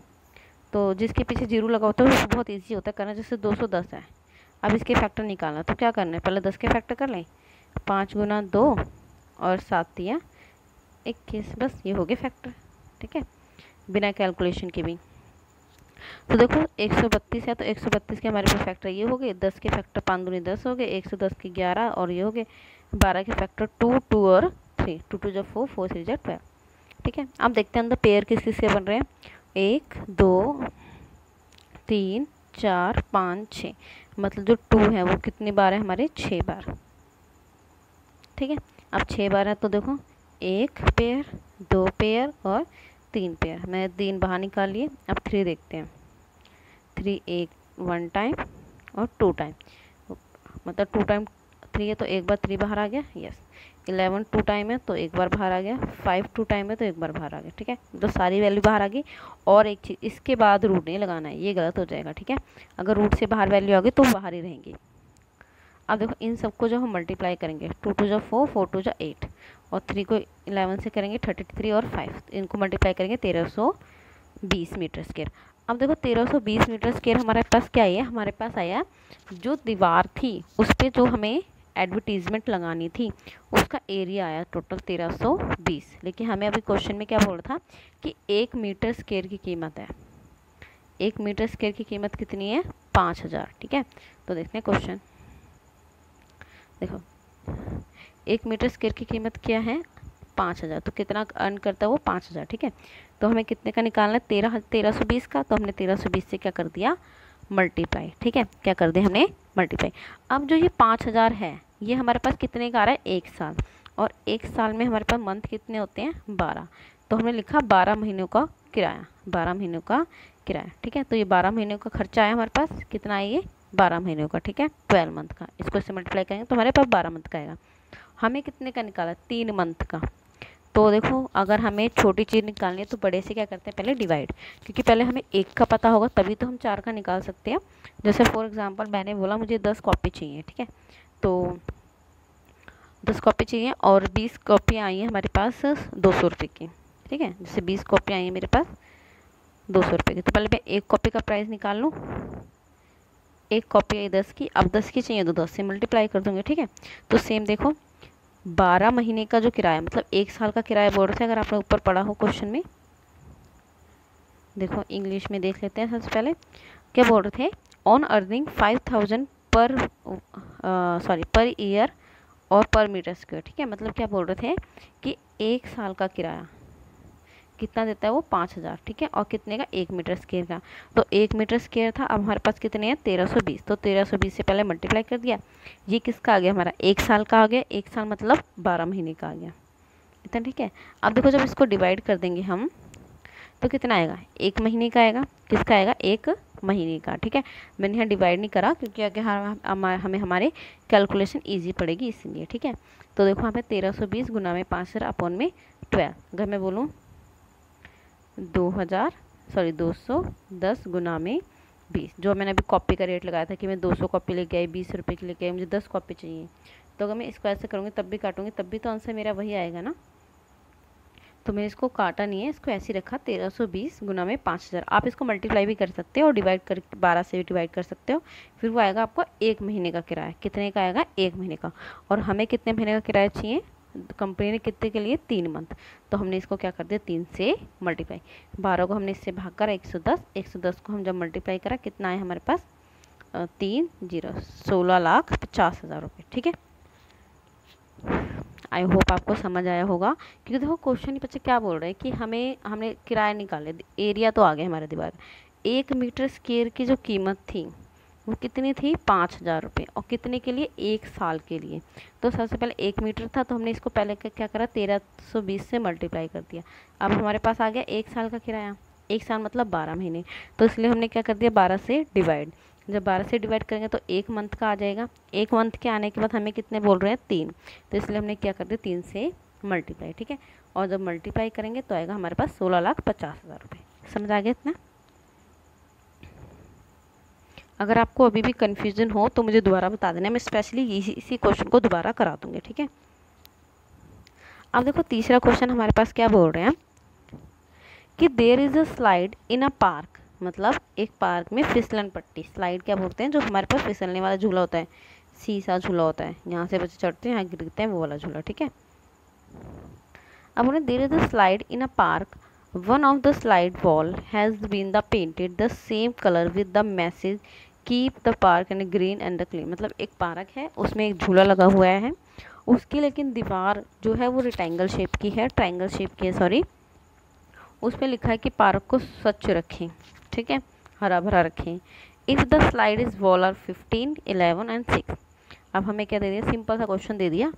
S1: तो जिसके पीछे 0 लगा होता है वो बहुत ईजी होता है करना, जैसे 210 है। अब इसके फैक्टर निकालना, तो क्या करना है, पहले 10 के फैक्टर कर लें, 5 गुना 2 और 7 दिया 21, बस ये हो गए फैक्टर, ठीक है, बिना कैलकुलेशन के भी। तो देखो 132 है, तो 132 के हमारे पास फैक्टर ये हो गए, 10 के फैक्टर 5 दूनी 10 हो गए, 110 के 11 और ये हो गए 12 के फैक्टर 2 2 और 3, 2 2 जब 4, 4 3 जब 12, ठीक है। अब देखते हैं अंदर पेयर किस किस से बन रहे हैं, 1 2 3 4 5 6, मतलब जो 2 है वो कितनी बार है हमारे 6 बार, ठीक है। अब 6 बार है तो देखो 1 पेयर, 2 पेयर और 3 पेयर, मैंने 3 बाहर निकाल लिए। अब 3 देखते हैं, 3 1 टाइम और 2 टाइम, मतलब 2 टाइम 3 है तो एक बार 3 बाहर आ गया, यस। 11 2 टाइम है तो एक बार बाहर आ गया, 5 2 टाइम है तो एक बार बाहर आ गया, ठीक है। तो सारी वैल्यू बाहर आ गई। और एक चीज़, इसके बाद रूट नहीं लगाना है, ये गलत हो जाएगा, ठीक है। अगर रूट से बाहर वैल्यू आ गई तो बाहर ही रहेंगी। अब देखो इन सबको जो हम मल्टीप्लाई करेंगे, 2 2 जा 4, 4 2 जा 8 और 3 को 11 से करेंगे 33 और 5, इनको मल्टीप्लाई करेंगे 1320 मीटर स्क्वायर। अब देखो 1320 मीटर स्क्वायर हमारे पास क्या है, हमारे पास आया जो दीवार थी उस पर जो हमें एडवर्टीजमेंट लगानी थी उसका एरिया आया टोटल 1320। लेकिन हमें अभी क्वेश्चन में क्या बोल रहा था कि 1 मीटर स्क्वायर की कीमत है, 1 मीटर स्क्वायर की कीमत कितनी है, 5000। ठीक है, तो देखते हैं क्वेश्चन। देखो 1 मीटर स्क्वायर की कीमत क्या है, 5000, तो कितना अर्न करता है वो, 5000। ठीक है, तो हमें कितने का निकालना है, 1320 का, तो हमने 1320 से क्या कर दिया, मल्टीप्लाई। ठीक है, क्या कर दिया हमने, मल्टीप्लाई। अब जो ये 5000 है ये हमारे पास कितने का आ रहा है, 1 साल, और 1 साल में हमारे पास मंथ कितने होते हैं, 12, तो हमने लिखा 12 महीनों का किराया, 12 महीनों का किराया। ठीक है, तो ये 12 महीनों का खर्चा आया हमारे पास, कितना है ये, 12 महीनों का। ठीक है, 12 मंथ का, इसको इससे मल्टीप्लाई करेंगे तो हमारे पास 12 मंथ का आएगा। हमें कितने का निकाला, 3 मंथ का। तो देखो अगर हमें छोटी चीज़ निकालनी है तो बड़े से क्या करते हैं, पहले डिवाइड, क्योंकि पहले हमें 1 का पता होगा तभी तो हम 4 का निकाल सकते हैं। जैसे फॉर एग्जांपल मैंने बोला मुझे 10 कॉपी चाहिए। ठीक है, तो 10 कॉपी चाहिए और 20 कॉपी आई हैं हमारे पास 200 रुपये की। ठीक है, जैसे 20 कॉपी आई हैं मेरे पास 200 रुपये की, तो पहले मैं 1 कॉपी का प्राइस निकाल लूँ। 1 कॉपी आई 10 की, अब 10 की चाहिए तो 10 से मल्टीप्लाई कर दूँगी। ठीक है, तो सेम देखो 12 महीने का जो किराया मतलब 1 साल का किराया बोल रहे थे, अगर आपने ऊपर पढ़ा हो क्वेश्चन में, देखो इंग्लिश में देख लेते हैं। सबसे पहले क्या बोल रहे थे, ऑन अर्निंग 5000 पर ईयर और पर मीटर स्क्वायर। ठीक है, मतलब क्या बोल रहे थे कि 1 साल का किराया कितना देता है वो, 5000। ठीक है, और कितने का, 1 मीटर स्क्वायर का, तो 1 मीटर स्क्वायर था, अब हमारे पास कितने हैं, 1320, तो 1320 से पहले मल्टीप्लाई कर दिया। ये किसका आ गया, हमारा 1 साल का आ गया, 1 साल मतलब 12 महीने का आ गया इतना। ठीक है, अब देखो जब इसको डिवाइड कर देंगे हम तो कितना आएगा, 1 महीने का आएगा, किसका आएगा, 1 महीने का। ठीक है, मैंने यहाँ डिवाइड नहीं करा क्योंकि आगे हमें हमारे कैलकुलेशन ईजी पड़ेगी इसीलिए। ठीक है, तो देखो हमें 1320 गुना में 5000 अपॉन में 12, अगर मैं बोलूँ 210 गुना में 20, जो मैंने अभी कॉपी का रेट लगाया था कि मैं 200 कॉपी लेके आई, 20 रुपये की लेके आई, मुझे 10 कॉपी चाहिए, तो अगर मैं इसको ऐसे करूँगी तब भी काटूंगी तब भी तो आंसर मेरा वही आएगा ना। तो मैंने इसको काटा नहीं है, इसको ऐसे ही रखा 1320 गुना में 5000। आप इसको मल्टीप्लाई भी कर सकते हो और डिवाइड कर 12 से भी डिवाइड कर सकते हो, फिर वो आएगा आपको 1 महीने का किराया। कितने का आएगा, 1 महीने का, और हमें कितने महीने का किराया चाहिए, कंपनी ने कितने के लिए, 3 मंथ, तो हमने इसको क्या कर दिया, 3 से मल्टीप्लाई। 12 को हमने इससे भाग कर 110, 110 को हम जब मल्टीप्लाई करा कितना आया हमारे पास, 3 0 16,50,000 रुपये। ठीक है, आई होप आपको समझ आया होगा, क्योंकि देखो क्वेश्चन बच्चे क्या बोल रहे हैं कि हमने किराया निकाले, एरिया तो आ गया हमारे दीवार, 1 मीटर स्क्वायर की जो कीमत थी वो कितनी थी, 5000 रुपये, और कितने के लिए, 1 साल के लिए। तो सबसे पहले 1 मीटर था तो हमने इसको पहले क्या करा, 1320 से मल्टीप्लाई कर दिया। अब हमारे पास आ गया 1 साल का किराया, 1 साल मतलब 12 महीने, तो इसलिए हमने क्या कर दिया, 12 से डिवाइड। जब 12 से डिवाइड करेंगे तो 1 मंथ का आ जाएगा, 1 मंथ के आने के बाद हमें कितने बोल रहे हैं, 3, तो इसलिए हमने क्या कर दिया, 3 से मल्टीप्लाई। ठीक है, और जब मल्टीप्लाई करेंगे तो आएगा हमारे पास 16,50,000 रुपये। समझ आ गया इतना। अगर आपको अभी भी कन्फ्यूजन हो तो मुझे दोबारा बता देना, मैं स्पेशली इसी क्वेश्चन को दोबारा करा दूँगी। ठीक है, अब देखो तीसरा क्वेश्चन हमारे पास क्या बोल रहे हैं कि there is a slide in a park, मतलब एक पार्क में फिसलन पट्टी, स्लाइड क्या बोलते हैं, जो हमारे पास फिसलने वाला झूला होता है, सीसा झूला होता है, यहाँ से बच्चे चढ़ते हैं यहाँ गिरते हैं, वो वाला झूला। ठीक है, अब उन्हें there is a slide in a park, one of the slide wall has been the painted the same colour with the message keep the park and green and the clean. मतलब एक पार्क है उसमें एक झूला लगा हुआ है, उसकी लेकिन दीवार जो है वो रेक्टेंगल शेप की है, ट्रायंगल शेप की है सॉरी, उस पर लिखा है कि पार्क को स्वच्छ रखें। ठीक है, हरा भरा रखें। If the slide is wall are 15, 11 and 6। अब हमें क्या दे दिया, सिंपल सा क्वेश्चन दे दिया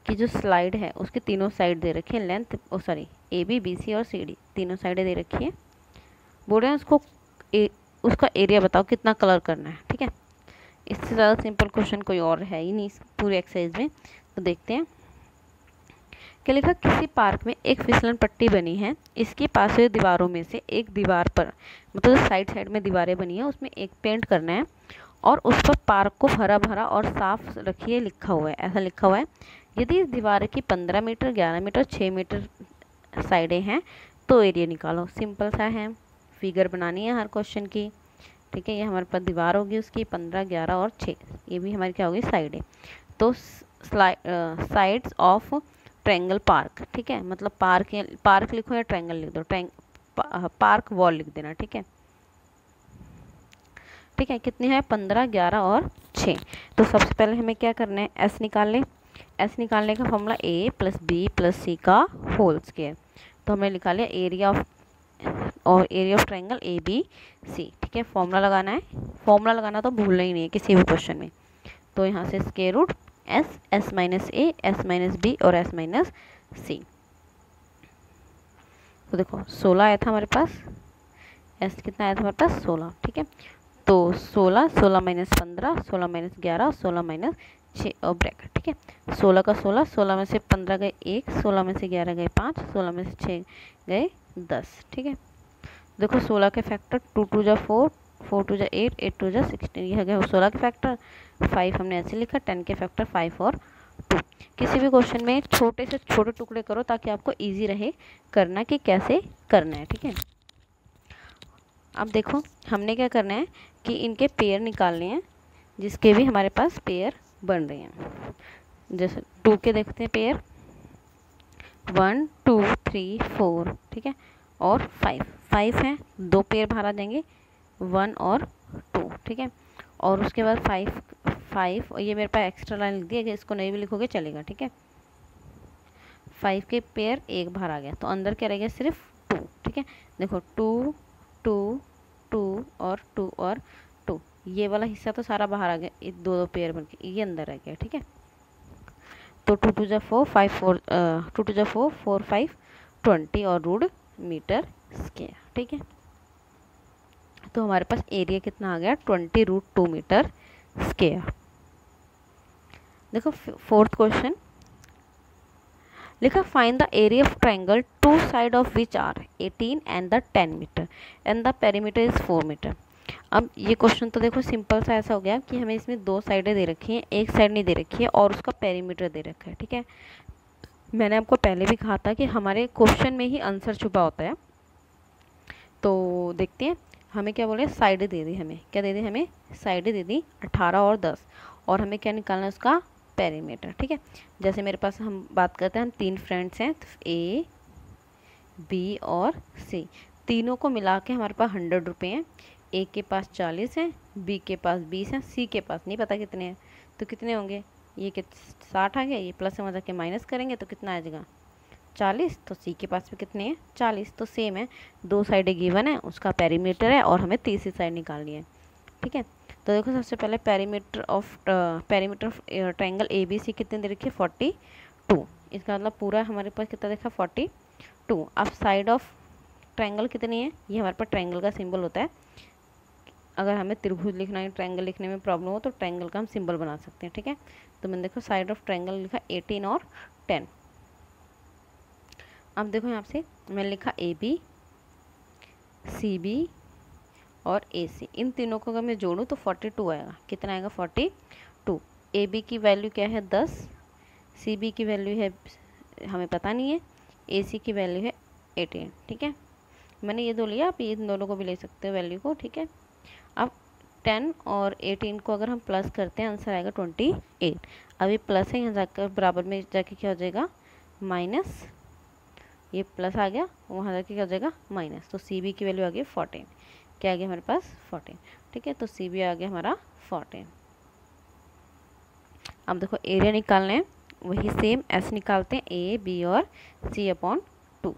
S1: कि जो स्लाइड है उसके तीनों साइड दे रखी है, लेंथ AB BC और CD तीनों साइडें दे रखी है, बोल रहे हैं उसको उसका एरिया बताओ कितना कलर करना है। ठीक है, इससे ज़्यादा सिंपल क्वेश्चन कोई और है ही नहीं पूरी एक्सरसाइज में। तो देखते हैं क्या लिखा, किसी पार्क में एक फिसलन पट्टी बनी है, इसके पास हुई दीवारों में से एक दीवार पर, मतलब साइड साइड में दीवारें बनी है, उसमें एक पेंट करना है और उस पर पार्क को हरा भरा और साफ रखिए लिखा हुआ है, ऐसा लिखा हुआ है। यदि इस दीवार की 15 मीटर, 11 मीटर, 6 मीटर साइडें हैं तो एरिया निकालो। सिंपल सा है, फिगर बनानी है हर क्वेश्चन की, ठीक है। ये हमारे पास दीवार होगी उसकी 15, 11 और 6, ये भी हमारी क्या होगी साइडें। तो साइड्स ऑफ ट्रायंगल पार्क, ठीक है, मतलब पार्क लिखो या ट्रायंगल लिख दो, पार्क वॉल लिख देना, ठीक है। ठीक है, कितनी है 15, 11 और 6। तो सबसे पहले हमें क्या करना है, एस निकाल लें। एस निकालने का फॉर्मूला a + b + c का होल स्क्वायर। तो हमने निकाल लिया एरिया ऑफ ट्रायंगल ABC, ठीक है। फॉर्मूला लगाना है, फॉर्मूला लगाना तो भूलना ही नहीं है किसी भी क्वेश्चन में। तो यहाँ से square root s, s - a, s - b और s - c। तो देखो 16 आया था हमारे पास, s कितना आया था हमारे पास 16, ठीक है। तो 16, 16 - 15, 16 - 11, 16 - 6 और ब्रैकेट, ठीक है। 16 का 16, 16 में से 15 गए 1, 16 में से 11 गए 5, 16 में से 6 गए 10, ठीक है। देखो 16 के फैक्टर 2 × 2 = 4, 4 × 2 = 8, 8 × 2 = 16, ये है गया 16 के फैक्टर। 5 हमने ऐसे लिखा, 10 के फैक्टर 5 और 2। किसी भी क्वेश्चन में छोटे से छोटे टुकड़े करो ताकि आपको ईजी रहे करना कि कैसे करना है, ठीक है। अब देखो हमने क्या करना है कि इनके पेयर निकालने हैं, जिसके भी हमारे पास पेयर बन रहे हैं। जैसे 2 के देखते हैं पेयर, 1, 2, 3, 4, ठीक है, और 5 हैं, 2 पेयर बाहर आ जाएंगे, 1 और 2, ठीक है। और उसके बाद 5, ये मेरे पास एक्स्ट्रा लाइन लिख दी है, इसको नहीं भी लिखोगे चलेगा, ठीक है। 5 के पेयर एक बाहर आ गया, तो अंदर क्या रह गया सिर्फ 2, ठीक है। देखो 2, 2, 2 और 2 और 2, ये वाला हिस्सा तो सारा बाहर आ गया, ये 2 पेयर बन के ये अंदर रह गया, ठीक है। तो 2 × 2 = 4, 5 4 2 × 2 = 4, 4 5 20 और रूट मीटर स्क्वायर, ठीक है। तो हमारे पास एरिया कितना आ गया 20√2 मीटर स्क्वायर। देखो 4th क्वेश्चन लिखा, find the area of triangle two side of which are 18 and the 10 metre and the perimeter is 4 metre. अब ये क्वेश्चन तो देखो सिंपल सा ऐसा हो गया कि हमें इसमें 2 साइडें दे रखी हैं, एक साइड नहीं दे रखी है और उसका पेरीमीटर दे रखा है, ठीक है। मैंने आपको पहले भी कहा था कि हमारे क्वेश्चन में ही आंसर छुपा होता है। तो देखते हैं हमें क्या बोले, साइडें दे दी, हमें क्या दे दी, हमें साइडें दे दी 18 और 10, और हमें क्या निकालना है उसका पेरीमीटर, ठीक है। जैसे मेरे पास हम बात करते हैं, हम 3 फ्रेंड्स हैं, तो A, B और C, तीनों को मिला के हमारे पास 100 रुपये हैं। A के पास 40 हैं, B के पास 20 हैं, C के पास नहीं पता कितने हैं, तो कितने होंगे, ये 60 आ गया, ये प्लस में जाके माइनस करेंगे तो कितना आ जाएगा 40, तो C के पास भी कितने हैं 40, तो सेम है, 2 साइडें गिवन है, उसका पेरीमीटर है और हमें तीसरी साइड निकालनी है, ठीक है। तो देखो सबसे पहले पेरीमीटर ऑफ ट्रायंगल ABC कितने दे रखी है 42, इसका मतलब पूरा हमारे पास कितना देखा 42। अब साइड ऑफ ट्रायंगल कितनी है, ये हमारे पास ट्रायंगल का सिंबल होता है, अगर हमें त्रिभुज लिखना है, ट्रायंगल लिखने में प्रॉब्लम हो तो ट्रायंगल का हम सिंबल बना सकते हैं, ठीक है। तो मैंने देखो साइड ऑफ ट्रायंगल लिखा 18 और 10। अब देखो यहाँ से मैंने लिखा AB, CB और AC, इन तीनों को अगर मैं जोड़ूँ तो 42 आएगा, कितना आएगा 42। AB की वैल्यू क्या है 10, CB की वैल्यू है हमें पता नहीं है, AC की वैल्यू है 18, ठीक है। मैंने ये दो लिया, आप इन दोनों को भी ले सकते हो वैल्यू को, ठीक है। अब 10 और 18 को अगर हम प्लस करते हैं आंसर आएगा 28। अब ये प्लस है, यहाँ जाकर बराबर में जाके क्या हो जाएगा माइनस, ये प्लस आ गया, वहाँ जाके क्या हो जाएगा माइनस, तो CB की वैल्यू आ गई 14, क्या आ गया हमारे पास 14, ठीक है। तो CB आ गया हमारा 14। अब देखो एरिया निकालना है, वही सेम S निकालते हैं, A, B और C/2।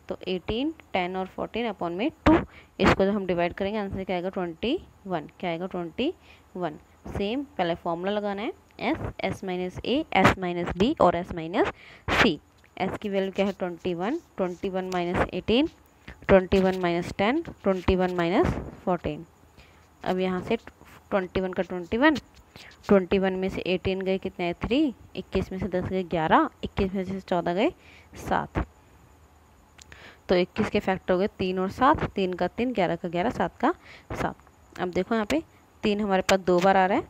S1: तो 18, 10 और 14 अपॉन में 2, इसको जब हम डिवाइड करेंगे आंसर क्या आएगा 21, क्या आएगा 21। सेम पहले फॉर्मूला लगाना है, S - A, S - B और S - C। S की वैल्यू क्या है 21, 21 - 18, 21 - 10, 21 - 14। अब यहाँ से 21 का 21 में से 18 गए कितने हैं 3, 21 में से 10 गए 11, 21 में से 14 गए 7, तो 21 के फैक्टर हो गए 3 और 7, 3 का 3, 11 का 11, 7 का 7। अब देखो यहाँ पे 3 हमारे पास 2 बार आ रहा है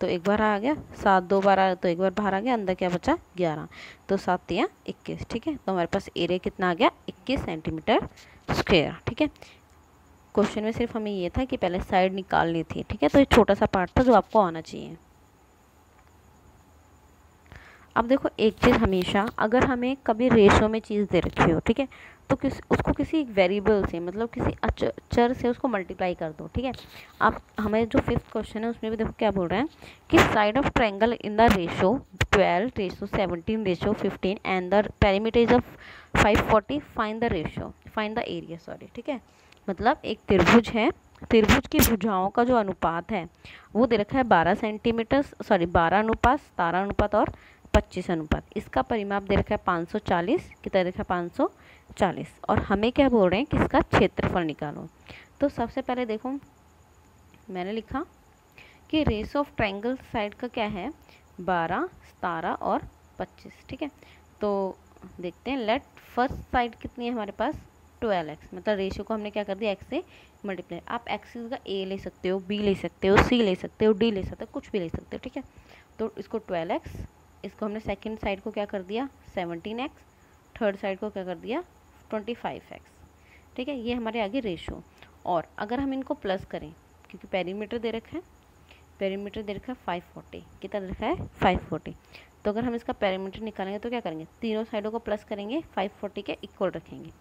S1: तो एक बार आ गया, 7 2 बार आ रहा है तो एक बार बाहर आ गया, अंदर क्या बचा 11, तो 7 या 21। ठीक है, तो हमारे पास एरिया कितना आ गया 21 सेंटीमीटर स्क्वायर। ठीक है, क्वेश्चन में सिर्फ हमें ये था कि पहले साइड निकालनी थी। ठीक है, तो ये छोटा सा पार्ट था जो आपको आना चाहिए। अब देखो एक चीज़, हमेशा अगर हमें कभी रेशो में चीज़ दे रखी हो, ठीक है, तो उसको किसी एक वेरिएबल से, मतलब किसी चर से उसको मल्टीप्लाई कर दो। ठीक है, अब हमें जो 5th क्वेश्चन है उसमें भी देखो क्या बोल रहे हैं कि side of triangle in the ratio 12:17:15 and the perimeter is of 540, find the ratio, find the area, sorry. ठीक है, मतलब एक त्रिभुज है, त्रिभुज की भुजाओं का जो अनुपात है वो दे रखा है 12 सेंटीमीटर, सॉरी 12 अनुपात 17 अनुपात और 25 अनुपात। इसका परिमाप दे रखा है 540, कितना दे रखा है 540, और हमें क्या बोल रहे हैं कि इसका क्षेत्रफल निकालो। तो सबसे पहले देखो मैंने लिखा कि रेस ऑफ ट्रायंगल साइड का क्या है 12, 17 और 25। ठीक है, तो देखते हैं, लेट फर्स्ट साइड कितनी है हमारे पास 12x, मतलब रेशियो को हमने क्या कर दिया x से मल्टीप्लाई। आप एक्सिस का a ले सकते हो, b ले सकते हो, c ले सकते हो, d ले सकते हो, कुछ भी ले सकते हो। ठीक है, तो इसको 12x, इसको हमने सेकंड साइड को क्या कर दिया 17x, थर्ड साइड को क्या कर दिया 25x। ठीक है, ये हमारे आगे रेशो। और अगर हम इनको प्लस करें, क्योंकि पेरीमीटर दे रखा है, पेरीमीटर दे रखा है 540, कितना दे रखा है 540, तो अगर हम इसका पेरीमीटर निकालेंगे तो क्या करेंगे, तीनों साइडों को प्लस करेंगे, 540 के इक्वल रखेंगे।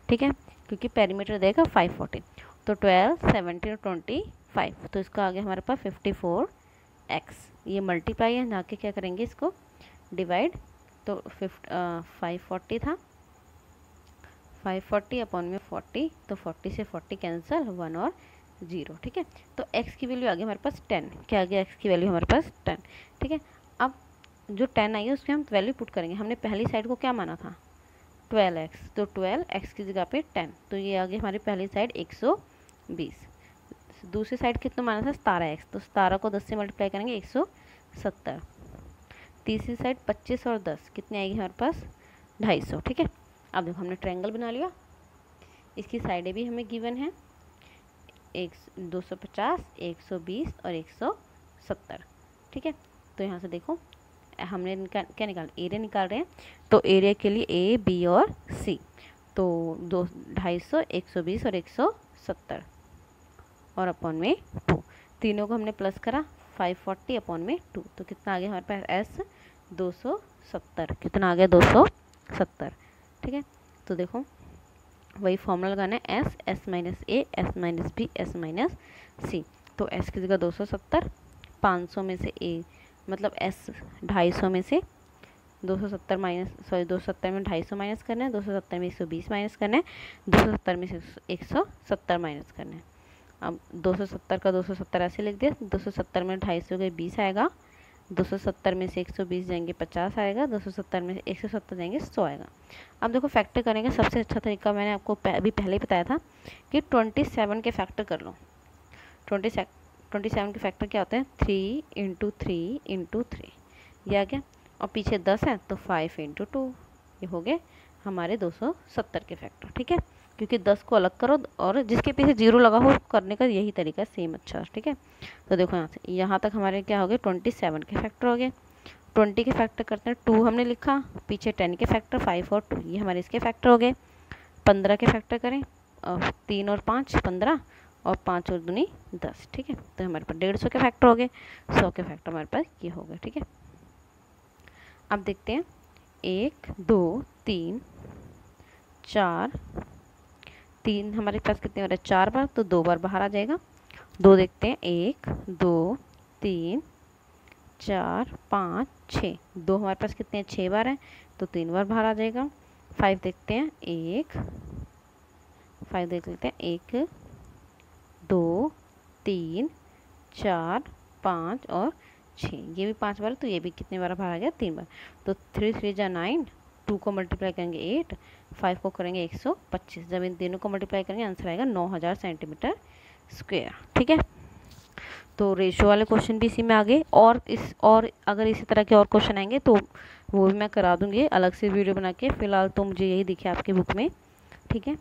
S1: ठीक है, क्योंकि पेरीमीटर देगा 540, तो 12, 17 और 25, तो इसका आगे हमारे पास 54x, ये मल्टीप्लाई है, ना कि क्या करेंगे इसको डिवाइड, तो 540 था, 540 अपॉन में 40, तो 40 से 40 कैंसिल, 1 और 0। ठीक है, तो x की वैल्यू आ गई हमारे पास 10, क्या आ गया x की वैल्यू हमारे पास 10। ठीक है, अब जो 10 आई है उसकी हम वैल्यू पुट करेंगे। हमने पहली साइड को क्या माना था 12x, तो 12x की जगह पे 10, तो ये आ गई हमारी पहली साइड 120। दूसरी साइड कितना माना था 17x, तो 17 को 10 से मल्टीप्लाई करेंगे 170। तीसरी साइड 25 और 10 कितनी आएगी हमारे पास 250। ठीक है, अब देखो हमने ट्रायंगल बना लिया, इसकी साइडें भी हमें गिवन है 250, 120 और 170। ठीक है, तो यहाँ से देखो हमने क्या निकाल एरिया निकाल रहे हैं, तो एरिया के लिए ए बी और सी, तो 250, 120 और 170 और अपॉन में 2, तीनों को हमने प्लस करा 540 अपॉन में 2, तो कितना आ गया हमारे पास एस 270, कितना आ गया 270। ठीक है, तो देखो वही फॉर्मूला लगाना है S, S minus A, S minus B, S minus C, तो एस की जगह 270, 500 में से ए मतलब एस 250 में से 270 माइनस, सॉरी 270 में 250 माइनस करना है, 270 में 120 माइनस करना है, 270 में से 170 माइनस करना है। अब 270 का 270 ऐसे लिख दिया, 270 में 250 गए 20 आएगा, 270 में से 120 जाएंगे 50 आएगा, 270 में से 170 जाएंगे 100 आएगा। अब देखो फैक्टर करेंगे, सबसे अच्छा तरीका मैंने आपको अभी पहले ही बताया था कि 27 के फैक्टर कर लो। 27 के फैक्टर क्या होते हैं 3 × 3 × 3, ये आ गया, और पीछे 10 है तो 5 × 2, ये हो गए हमारे 270 के फैक्टर। ठीक है, क्योंकि 10 को अलग करो और जिसके पीछे 0 लगा हो करने का यही तरीका सेम अच्छा। ठीक है, तो देखो यहाँ से यहाँ तक हमारे क्या हो गए 27 के फैक्टर हो गए। 20 के फैक्टर करते हैं, 2 हमने लिखा, पीछे 10 के फैक्टर 5 और 2, ये हमारे इसके फैक्टर हो गए। 15 के फैक्टर करें, 3 और 5 15, और 5 और 2 10। ठीक है, तो हमारे पास 150 के फैक्टर हो गए, 100 के फैक्टर हमारे पास ये हो गए। ठीक है, अब देखते हैं 1 2 3 4, 3 हमारे पास कितने बार है 4 बार, तो 2 बार बाहर आ जाएगा। 2 देखते हैं 1 2 3 4 5 6, 2 हमारे पास कितने हैं 6 बार हैं, तो 3 बार बाहर आ जाएगा। 5 देखते हैं 5 देख लेते हैं 1 2 3 4 5 और 6, ये भी 5 बार, तो ये भी कितने बार बाहर आ गया 3 बार, तो 3 3 जा 9, 2 को मल्टीप्लाई करेंगे 8, 5 को करेंगे 125, जब इन तीनों को मल्टीप्लाई करेंगे आंसर आएगा 9000 सेंटीमीटर स्क्वायर। ठीक है, तो रेशो वाले क्वेश्चन भी इसी में आ गए, और अगर इसी तरह के और क्वेश्चन आएंगे तो वो भी मैं करा दूंगी अलग से वीडियो बना के, फिलहाल तो मुझे यही दिखे आपकी बुक में। ठीक है,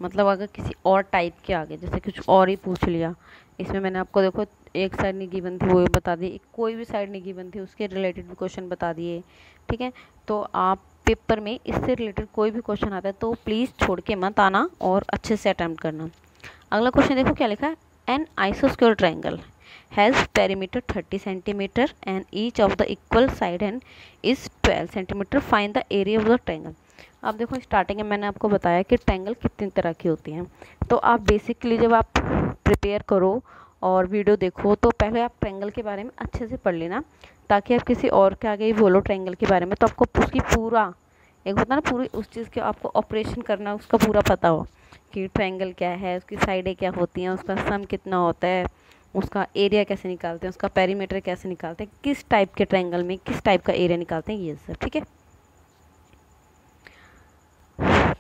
S1: मतलब अगर किसी और टाइप के आगे जैसे कुछ और ही पूछ लिया, इसमें मैंने आपको देखो एक साइड नहीं गिवन थी वो बता दी, कोई भी साइड नहीं गिवन थी उसके रिलेटेड भी क्वेश्चन बता दिए, ठीक है। तो आप पेपर में इससे रिलेटेड कोई भी क्वेश्चन आता है तो प्लीज़ छोड़ के मत आना और अच्छे से अटैम्प्ट करना। अगला क्वेश्चन देखो क्या लिखा है, एन आइसोस्क्वायर triangle has perimeter 30 centimetre and each of the equal side and is 12 centimetre, find the area of the triangle. अब देखो स्टार्टिंग में मैंने आपको बताया कि ट्रायंगल कितनी तरह की होती हैं, तो आप बेसिकली जब आप प्रिपेयर करो और वीडियो देखो तो पहले आप ट्रायंगल के बारे में अच्छे से पढ़ लेना, ताकि आप किसी और के आगे ही बोलो ट्रायंगल के बारे में तो आपको उसकी पूरा एक होता है ना पूरी उस चीज़ के आपको ऑपरेशन करना उसका पूरा पता हो कि ट्रायंगल क्या है, उसकी साइडें क्या होती हैं, उसका सम कितना होता है, उसका एरिया कैसे निकालते हैं, उसका पेरीमीटर कैसे निकालते हैं, किस टाइप के ट्रायंगल में किस टाइप का एरिया निकालते हैं, ये सब ठीक है।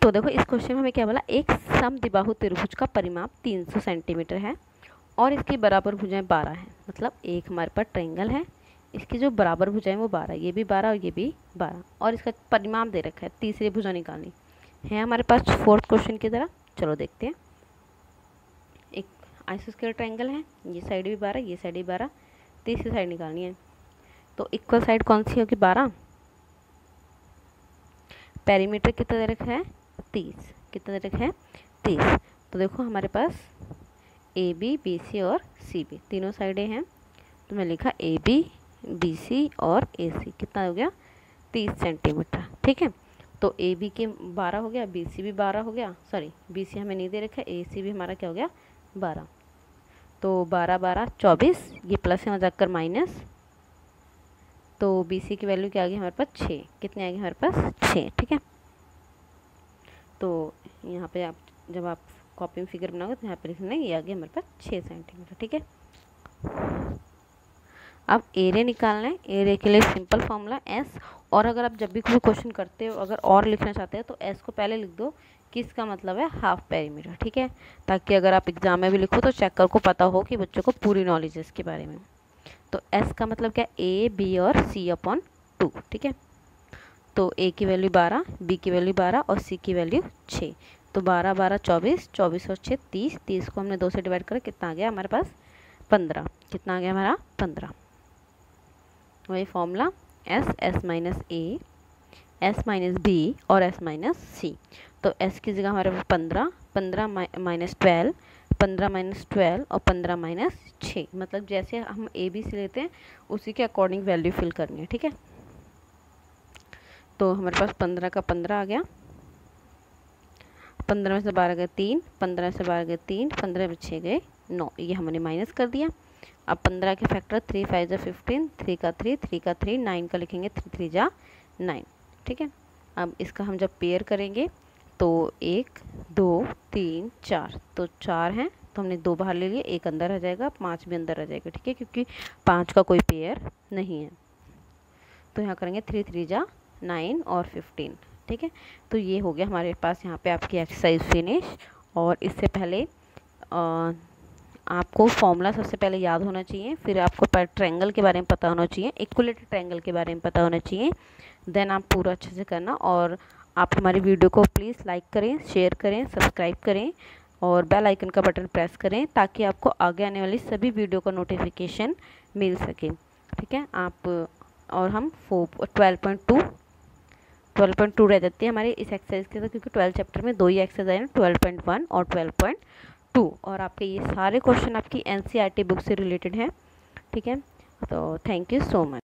S1: तो देखो इस क्वेश्चन में हमें क्या बोला, एक समद्विबाहु त्रिभुज का परिमाप 300 सेंटीमीटर है और इसकी बराबर भुजाएं 12 हैं। मतलब एक हमारे पास ट्रायंगल है, इसकी जो बराबर भुजाएं वो 12, ये भी 12 और ये भी 12, और इसका परिमाप दे रखा है, तीसरी भुजा निकालनी है हमारे पास फोर्थ क्वेश्चन की तरह। चलो देखते हैं। एक आइसोस्क्वायर ट्रायंगल है, ये साइड भी 12 ये साइड भी 12, तीसरी साइड निकालनी है। तो इक्वल साइड कौन सी होगी, 12। पेरीमीटर कितना दे रखा है, 30। कितना दे रखा है, 30। तो देखो हमारे पास ए बी बी सी और सी बी तीनों साइडें हैं, तो मैं लिखा ए बी बी सी और ए सी, कितना हो गया 30 सेंटीमीटर, ठीक है। तो ए बी के 12 हो गया, बी सी भी 12 हो गया, सॉरी बी सी हमें नहीं दे रखा है, ए सी भी हमारा क्या हो गया 12। तो 12 12 24, ये प्लस है जाकर माइनस, तो बी सी की वैल्यू क्या आ गई हमारे पास 6, कितने आ गए हमारे पास 6, ठीक है। तो यहाँ पे आप जब आप कॉपी में फिगर बनाओगे तो यहाँ पे लिखना है ये आ गया हमारे पास 6 सेंटीमीटर, ठीक है। अब एरिया निकालना है, एरिया के लिए सिंपल फॉर्मूला एस, और अगर आप जब भी कोई क्वेश्चन करते हो अगर और लिखना चाहते हैं तो एस को पहले लिख दो कि इसका मतलब है हाफ पेरीमीटर, ठीक है, ताकि अगर आप एग्जाम में भी लिखो तो चेकर को पता हो कि बच्चों को पूरी नॉलेज है इसके बारे में। तो एस का मतलब क्या, ए बी और सी अपॉन 2, ठीक है। तो ए की वैल्यू 12, बी की वैल्यू 12 और सी की वैल्यू 6। तो 12 12 24, 24 और 6 30, 30 को हमने 2 से डिवाइड करा, कितना आ गया हमारे पास 15, कितना आ गया हमारा 15। वही formula S, S minus A, S minus B और एस माइनस सी। तो एस की जगह हमारे पास 15, 15 माइनस 12, 15 माइनस 12 और 15 माइनस 6, मतलब जैसे हम ए बी सी लेते हैं उसी के अकॉर्डिंग वैल्यू फिल करनी है, ठीक है। तो हमारे पास 15 का 15 आ गया, 15 में से 12 गए 3, 15 से 12 गए 3, 15 में 6 गए 9, ये हमने माइनस कर दिया। अब 15 के फैक्टर 3 5 जा 15, 3 का 3, 3 का 3, 9 का लिखेंगे 3 3 जा 9, ठीक है। अब इसका हम जब पेयर करेंगे तो 1 2 3 4, तो 4 हैं तो हमने 2 बाहर ले लिए, 1 अंदर आ जाएगा, 5 भी अंदर आ जाएगा, ठीक है, क्योंकि 5 का कोई पेयर नहीं है। तो यहाँ करेंगे 3 3 जा 9 और 15, ठीक है। तो ये हो गया हमारे पास यहाँ पे आपकी एक्सरसाइज फिनिश। और इससे पहले आपको फॉर्मूला सबसे पहले याद होना चाहिए, फिर आपको ट्रायंगल के बारे में पता होना चाहिए, इक्विलेटरल ट्रायंगल के बारे में पता होना चाहिए, देन आप पूरा अच्छे से करना। और आप हमारी वीडियो को प्लीज़ लाइक करें, शेयर करें, सब्सक्राइब करें और बेल आइकन का बटन प्रेस करें ताकि आपको आगे आने वाली सभी वीडियो का नोटिफिकेशन मिल सके, ठीक है। आप और हम 12.2 रह जाती है हमारे इस एक्सरसाइज के साथ, क्योंकि 12 चैप्टर में 2 ही एक्सरसाइज है, 12.1 और 12.2, और आपके ये सारे क्वेश्चन आपकी NCERT बुक से रिलेटेड हैं, ठीक है। तो थैंक यू सो मच।